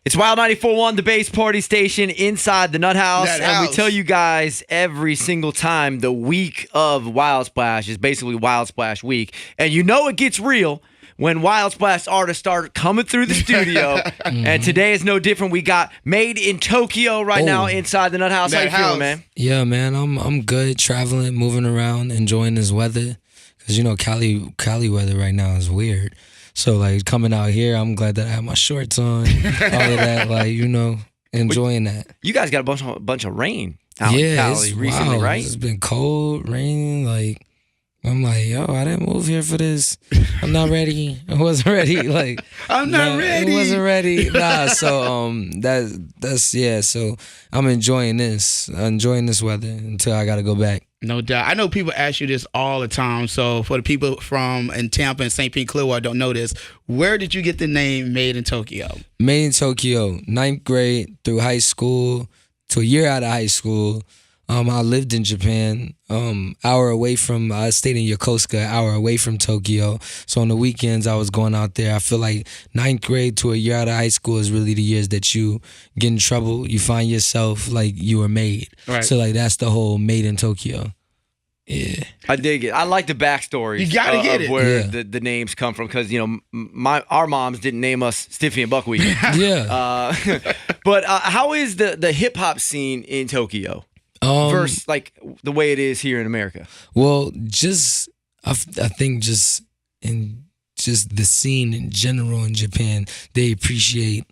It's Wild 94.1, the base party station inside the Nuthouse. And we tell you guys every single time the week of Wild Splash is basically Wild Splash week. And you know it gets real when Wild Splash artists start coming through the studio. And today is no different. We got MadeinTYO right now inside the Nuthouse. How you feeling, man? Yeah, man, I'm good, traveling, moving around, enjoying this weather. Because, you know, Cali weather right now is weird. So, like, coming out here, I'm glad that I have my shorts on, all of that, like, you know, enjoying that. You guys got a bunch of rain out in Cali recently, wild. right? It's been cold, raining, like, I'm like, yo, I didn't move here for this. I'm not ready. I wasn't ready. Like, I'm not ready. I wasn't ready. Nah, so that's yeah. So I'm enjoying this weather until I gotta go back. No doubt. I know people ask you this all the time. So for the people from in Tampa and St. Pete, Clearwater don't know this, where did you get the name MadeinTYO? MadeinTYO, 9th grade through high school to a year out of high school. I lived in Japan, hour away from, I stayed in Yokosuka, hour away from Tokyo. So on the weekends, I was going out there. I feel like 9th grade to a year out of high school is really the years that you get in trouble. You find yourself like you were made. Right. So like that's the whole MadeinTYO. Yeah. I dig it. I like the backstories. You gotta get it. Where the names come from, because, you know, our moms didn't name us Stiffy and Buckwheat. Yeah. But how is the hip hop scene in Tokyo versus like the way it is here in America? Well, I think just the scene in general in Japan, they appreciate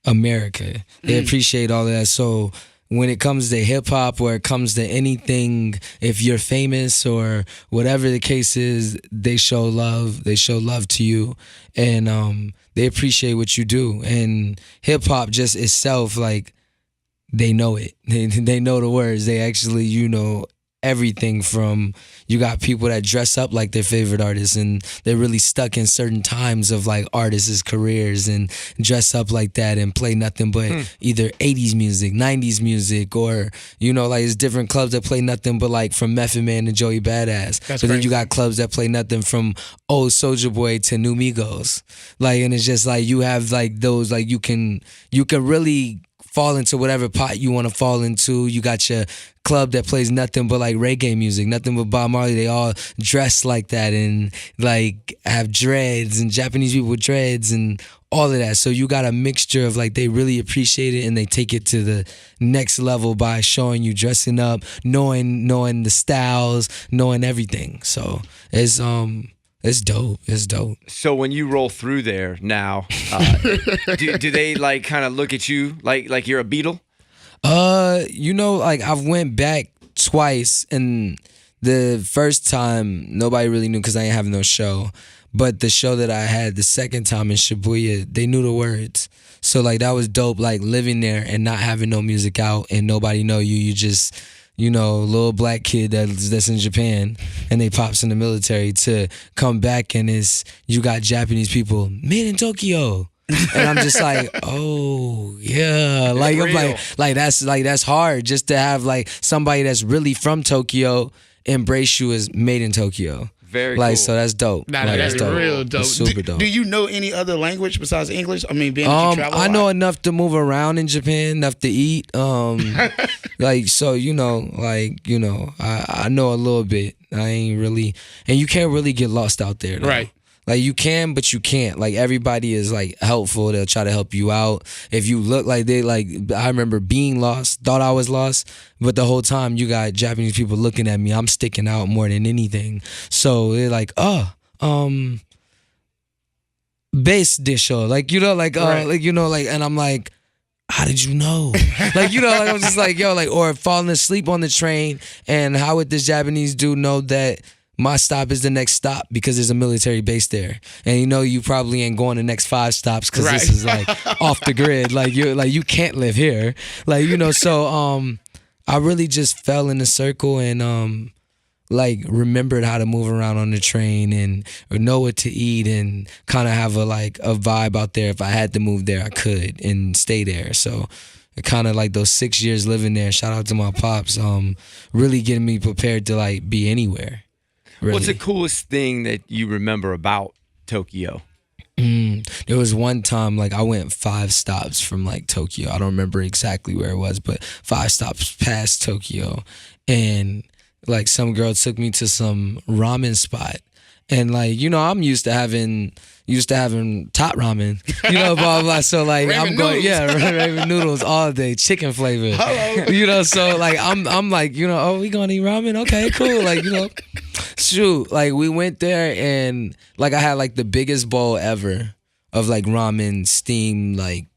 America. They appreciate all of that. So when it comes to hip hop or it comes to anything, if you're famous or whatever the case is, they show love. They show love to you, and they appreciate what you do. And hip hop just itself, like, they know it. They know the words. They actually, you know, everything from, you got people that dress up like their favorite artists and they're really stuck in certain times of like artists' careers and dress up like that and play nothing but either 80s music, 90s music, or, you know, like it's different clubs that play nothing but like from Method Man to Joey Badass. That's but then crazy. you got clubs that play nothing from old Soulja Boy to New Migos. Like, and it's just like you have like those, like you can really fall into whatever pot you want to fall into. You got your club that plays nothing but like reggae music, nothing but Bob Marley. They all dress like that and like have dreads, and Japanese people with dreads and all of that. So you got a mixture of like, they really appreciate it and they take it to the next level by showing you dressing up, knowing the styles, knowing everything. So it's dope. It's dope. So when you roll through there now, do they like kind of look at you like you're a Beatle? You know, like I've went back twice, and the first time nobody really knew because I ain't have no show. But the show that I had the second time in Shibuya, they knew the words. So like that was dope, like living there and not having no music out and nobody know you. You just, you know, little black kid that's in Japan and they pops in the military, to come back and you got Japanese people, MadeinTYO. And I'm just like, oh yeah, like I'm like that's hard, just to have like somebody that's really from Tokyo embrace you as MadeinTYO. Very like, cool. So that's dope. Nah, like, that's real dope. That's super dope. Do you know any other language besides English? I mean, being that you travel a I lot. know enough to move around in Japan, enough to eat. Like, so, you know, like, you know, I know a little bit. I ain't really, and you can't really get lost out there, though. Right. Like, you can, but you can't. Like, everybody is, like, helpful. They'll try to help you out. If you look like I remember being lost, thought I was lost, but the whole time you got Japanese people looking at me. I'm sticking out more than anything. So they're like, base disho. Like, you know, like, Right. like, you know, like, and I'm like, how did you know? Like, you know, like, I'm just like, yo, like, or falling asleep on the train, and how would this Japanese dude know that my stop is the next stop because there's a military base there, and you know you probably ain't going the next 5 stops because this is like off the grid. Like you can't live here. Like, you know, so I really just fell in the circle and like remembered how to move around on the train and know what to eat and kind of have a vibe out there. If I had to move there, I could and stay there. So kind of like those 6 years living there, shout out to my pops, really getting me prepared to like be anywhere. Really. What's the coolest thing that you remember about Tokyo? There was one time like I went 5 stops from like Tokyo. I don't remember exactly where it was, but 5 stops past Tokyo, and like some girl took me to some ramen spot, and like I'm used to having top ramen, blah blah blah. So like I'm going, ramen noodles all day, chicken flavor. Hello. So like I'm like, oh, we gonna eat ramen? Okay, cool. Like, shoot, like we went there and like I had like the biggest bowl ever of like ramen steam, like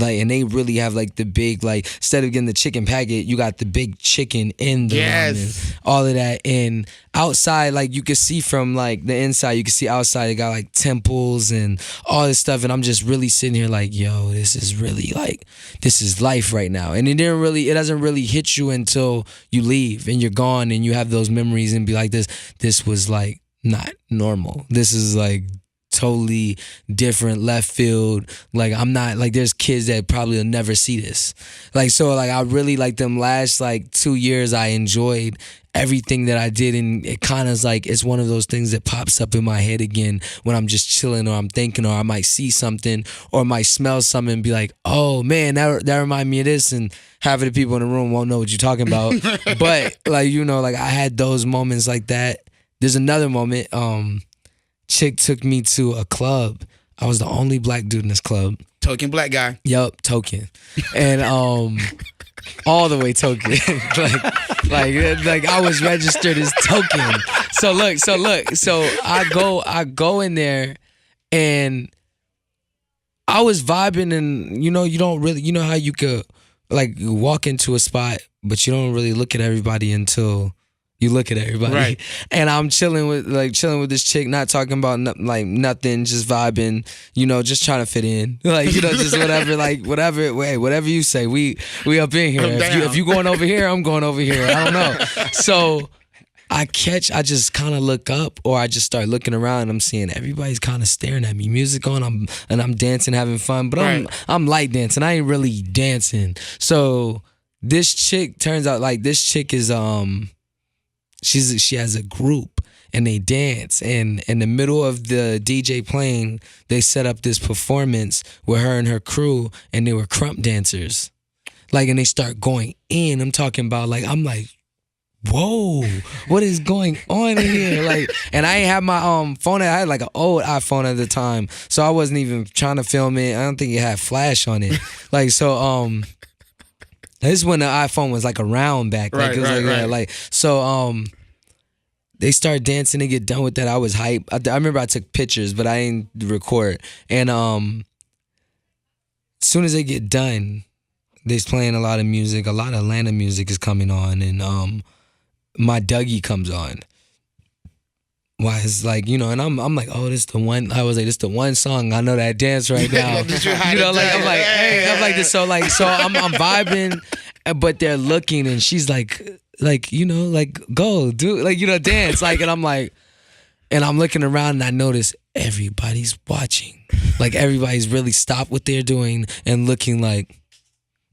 and they really have like the big, like instead of getting the chicken packet, you got the big chicken in the ramen, all of that. And outside, like you could see from like the inside, you can see outside it got like temples and all this stuff. And I'm just really sitting here like, yo, this is really like, this is life right now. And it doesn't really hit you until you leave and you're gone and you have those memories and be like, this was like not normal. This is like totally different, left field. Like I'm not like, there's kids that probably will never see this. Like, so like I really like them last like 2 years I enjoyed everything that I did, and it kind of is like, it's one of those things that pops up in my head again when I'm just chilling or I'm thinking, or I might see something or might smell something and be like, oh man, that remind me of this, and half of the people in the room won't know what you're talking about. But like, like I had those moments like that. There's another moment, chick took me to a club. I was the only black dude in this club. Token black guy. Yup, token. And all the way token. like I was registered as token. So I go in there and I was vibing, and you don't really, how you could like walk into a spot but you don't really look at everybody until you look at everybody. Right. And I'm chilling with this chick, not talking about nothing, just vibing, just trying to fit in. Like, just whatever, like whatever you say. We up in here. If you going over here, I'm going over here. I don't know. So I just kind of look up, or I just start looking around, and I'm seeing everybody's kind of staring at me. Music on, I'm dancing, having fun, but I'm light dancing. I ain't really dancing. So this chick, turns out like this chick is she has a group and they dance, and in the middle of the DJ playing, they set up this performance with her and her crew, and they were crump dancers. Like, and they start going in. I'm talking about like, I'm like, whoa, what is going on in here? Like, and I ain't have my phone. I had like an old iPhone at the time, so I wasn't even trying to film it. I don't think it had flash on it. Like, so this is when the iPhone was like around back. Like, Right. So they start dancing. They get done with that. I was hype. I remember I took pictures, but I didn't record. And as soon as they get done, they're playing a lot of music. A lot of Atlanta music is coming on, and my Dougie comes on. Why it's like, and I'm like, oh, this the one. I was like, this the one song I know that dance right now. I'm like, hey, I'm like this. So I'm vibing, but they're looking, and she's like go do dance, like, and I'm like, and I'm looking around, and I notice everybody's watching, like everybody's really stopped what they're doing and looking like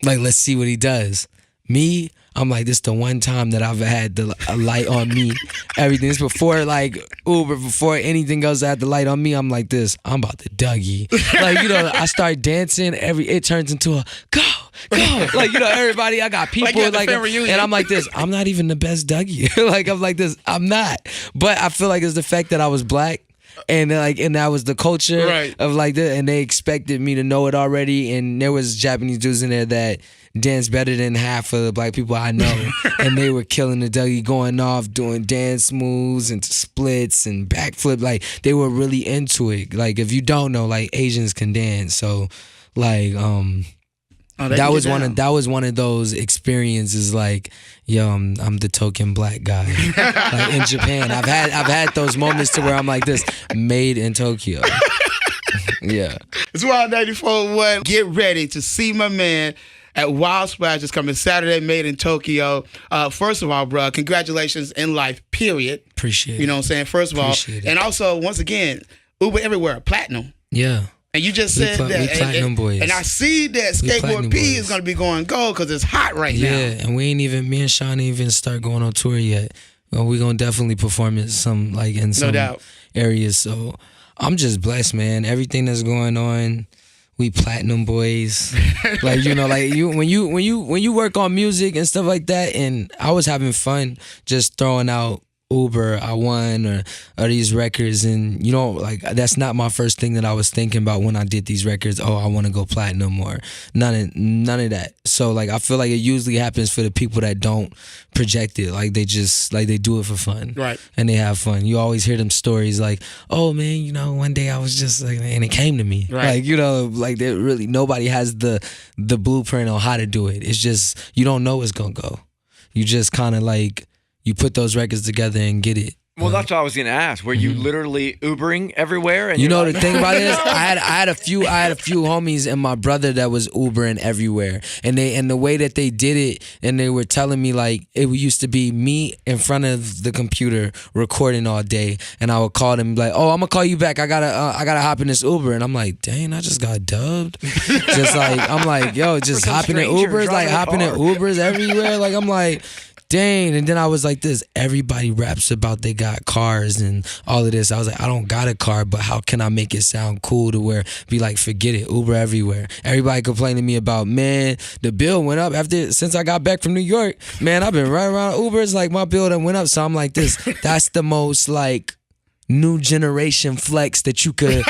let's see what he does. Me, I'm like, this the one time that I've had a light on me. Everything is before like Uber, before anything else, I had the light on me. I'm like this. I'm about to Dougie. Like, I start dancing. It turns into a go. Like, everybody. I got people like and I'm like this. I'm not even the best Dougie. Like, I'm like this. I'm not. But I feel like it's the fact that I was black. And that was the culture of like that, and they expected me to know it already. And there was Japanese dudes in there that danced better than half of the black people I know, and they were killing the Dougie, going off, doing dance moves and splits and backflip. Like, they were really into it. Like, if you don't know, like, Asians can dance. So like that was one of those experiences. Like, yo, I'm the token black guy. Like, in Japan, I've had those moments to where I'm like this, made in Tokyo. Yeah, it's Wild 94.1. Get ready to see my man at Wild Splash. It's coming Saturday, Made in Tokyo. First of all, bro, congratulations in life, period. Appreciate it. You know what I'm saying? First of all. Appreciate it. And also, once again, Uber everywhere, platinum. Yeah. And you just said that. We platinum boys. And I see that Skateboard P is going to be going gold because it's hot right now. Yeah, and me and Sean ain't even start going on tour yet. Well, we're going to definitely perform in some, like, in some no doubt. areas. So, I'm just blessed, man. Everything that's going on, we platinum boys. Like, you know, like when you work on music and stuff like that, and I was having fun just throwing out Uber, I won, or these records, and you know, like that's not my first thing that I was thinking about when I did these records. Oh, I want to go platinum, or none of that. So like I feel like it usually happens for the people that don't project it. Like they just like they do it for fun, right? And they have fun. You always hear them stories like, oh man, you know, one day I was just like, and it came to me, right? Like, you know, like they really nobody has the blueprint on how to do it. It's just you don't know what's gonna go. You just kind of like. You put those records together and get it. Well, that's what I was gonna ask. Were you literally Ubering everywhere? And you know like, the thing about it is, I had a few homies and my brother that was Ubering everywhere, and the way that they did it, and they were telling me like it used to be me in front of the computer recording all day, and I would call them like, oh, I'm gonna call you back. I gotta hop in this Uber, and I'm like, dang, I just got dubbed. Just like I'm like, yo, just hopping in Ubers, like hopping in Ubers everywhere. Like I'm like. Dang, and then I was like this, everybody raps about they got cars and all of this. I was like, I don't got a car, but how can I make it sound cool to where be like, forget it, Uber everywhere. Everybody complaining to me about, man, the bill went up since I got back from New York. Man, I've been running around Ubers, like my bill done went up. So I'm like this, that's the most like new generation flex that you could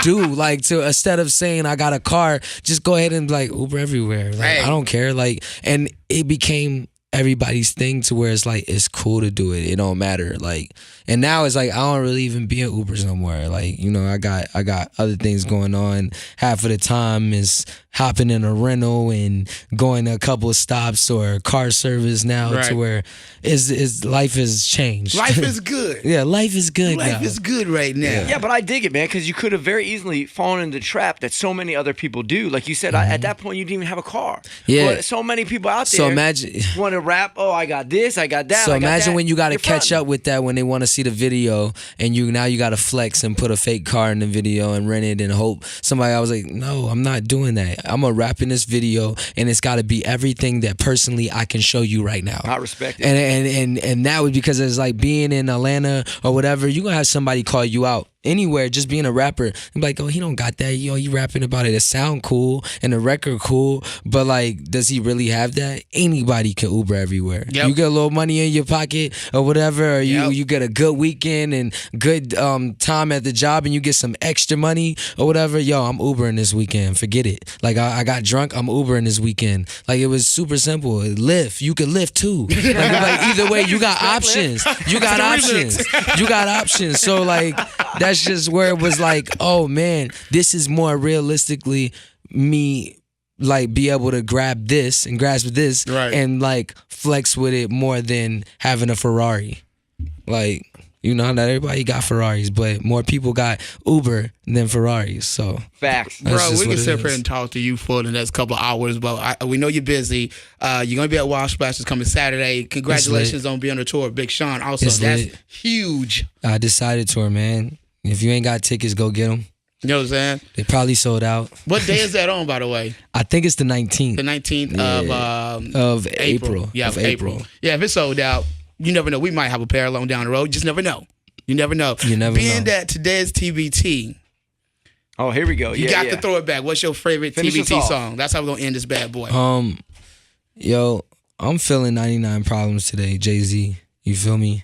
do. Like to instead of saying I got a car, just go ahead and like Uber everywhere. Like hey. I don't care. Like, and it became everybody's thing to where it's like it's cool to do it. It don't matter. Like, and now it's like I don't really even be in Ubers no more. Like, you know, I got other things going on. Half of the time is hopping in a rental and going to a couple of stops or car service now, right. To where is life has changed. Life is good. Yeah, life is good. Life is good right now. Yeah, but I dig it, man, because you could have very easily fallen into the trap that so many other people do. Like you said, at that point you didn't even have a car. Yeah. But so many people out there. So imagine want to rap. Oh, I got this. I got that. So I got imagine that. when you got to catch up with that when they want to see the video, and you got to flex and put a fake car in the video and rent it and hope somebody. I was like, no, I'm not doing that. I'm gonna rap in this video, and it's got to be everything that personally I can show you right now. I respect it. And that was because it's like being in Atlanta or whatever. You gonna have somebody call you out. Anywhere, just being a rapper, I'm like, oh, he don't got that. Yo, you rapping about it. It sound cool and the record cool, but like, does he really have that? Anybody can Uber everywhere. Yep. You get a little money in your pocket or whatever, or you get a good weekend and good time at the job, and you get some extra money or whatever. Yo, I'm Ubering this weekend. Forget it. Like I got drunk, I'm Ubering this weekend. Like it was super simple. Lyft, you could Lyft too. Like either way, you got options. You got options. You got options. So like that's just where it was like, oh man, this is more realistically me like be able to grab this and grasp this, right, and like flex with it more than having a Ferrari. Like, you know, not everybody got Ferraris, but more people got Uber than Ferraris. So facts, bro. We can sit here and talk to you for the next couple of hours, but we know you're busy. You're gonna be at Wild Splash this coming Saturday. Congratulations on being on the tour, Big Sean. Also, that's huge. I decided tour, man. If you ain't got tickets, go get them. You know what I'm saying? They probably sold out. What day is that on, by the way? I think it's the 19th. The 19th of April. Yeah, of April. Yeah, if it's sold out, you never know. We might have a parallel down the road. You just never know. You never know. You never Being know. that today's TBT. Oh, here we go. You got to throw it back. What's your favorite TBT song? That's how we're going to end this bad boy. Yo, I'm feeling 99 Problems today, Jay-Z. You feel me?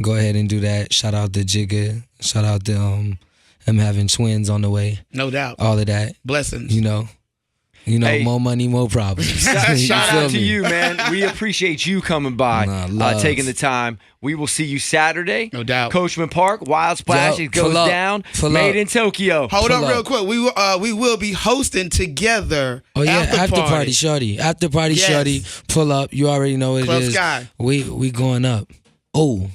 Go ahead and do that. Shout out to Jigga. Shout out to him having twins on the way. No doubt. All of that. Blessings. You know, hey, more money, more problems. Shout out to you, man. We appreciate you coming by, taking the time. We will see you Saturday. No doubt. Coachman Park, Wild Splash. It goes down. MadeinTYO. Hold on real quick. We will be hosting together. Oh yeah, after party shorty. After party shorty. Pull up. You already know what it is. Sky. We going up. Oh.